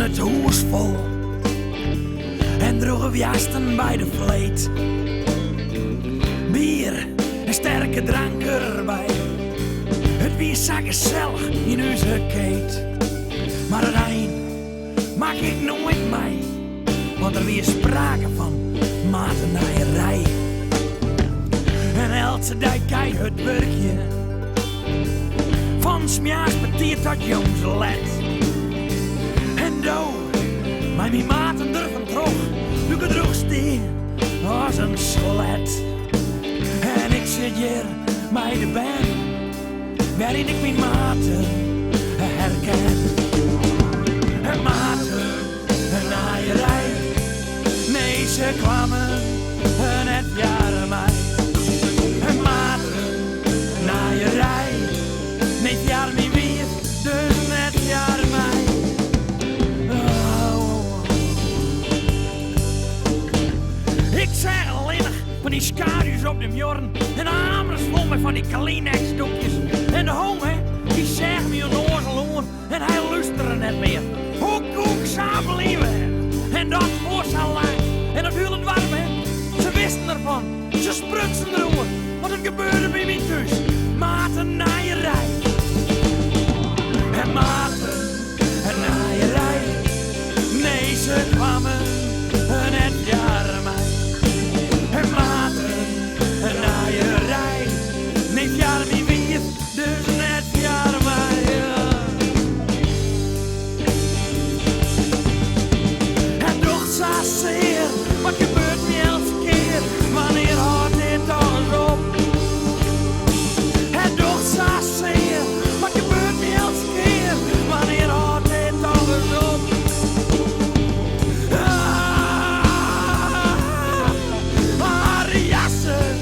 het huis vol en droge jasten bij de vleet. Bier en sterke drank erbij. Het wie zo gezellig in onze keet. Maar het eind maak ik nooit mee, want er weer sprake van matenaaierij. En elke dag kijk het werkje, van smjaars betiert tot jongs let. En doe, mijn maten durven terug, doe ik droeg steen als een slet. En ik zit hier bij de band, waarin ik mijn maten herken. En maten, een naaierij, nee ze kwamen net jaren mij. En maten, een naaierij, nee jaren niet weer, dus net jaren mij. Ik zeg alleen nog van die schaduws op de muren en de hamers vol met van die Kleenex-doekjes. En de honger, die zegt me een oorzeloor en hij luisterde net meer. Hoe koek zou blijven? En dat voor zo lang. En dat heel het warm, hè? Ze wisten ervan. Ze sprutsen erover. Want het gebeurde bij mij thuis. Maten naaierij. En maten, een naaierij. Nee, ze kwamen net jaren mij. En maten, een naaierij. Nee, jaren niet weer, dus net jaren mij. Zeer, wat gebeurt me elke keer? Wanneer houdt dit toch eens op? Het doet zo zeer, wat gebeurt me elke keer? Wanneer houdt dit toch eens op? Jassen.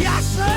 Jassen.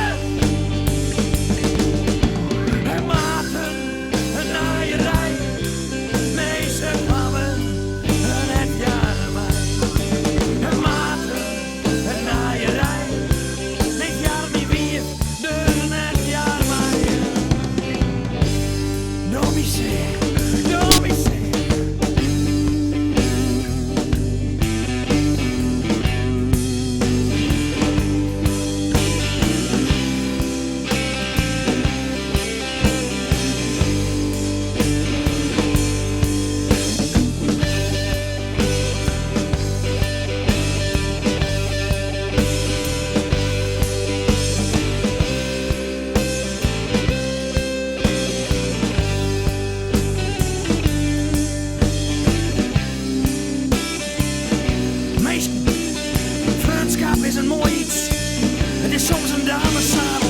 Vriendschap is een mooi iets. Het is soms een dameszadel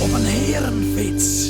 op een herenfiets.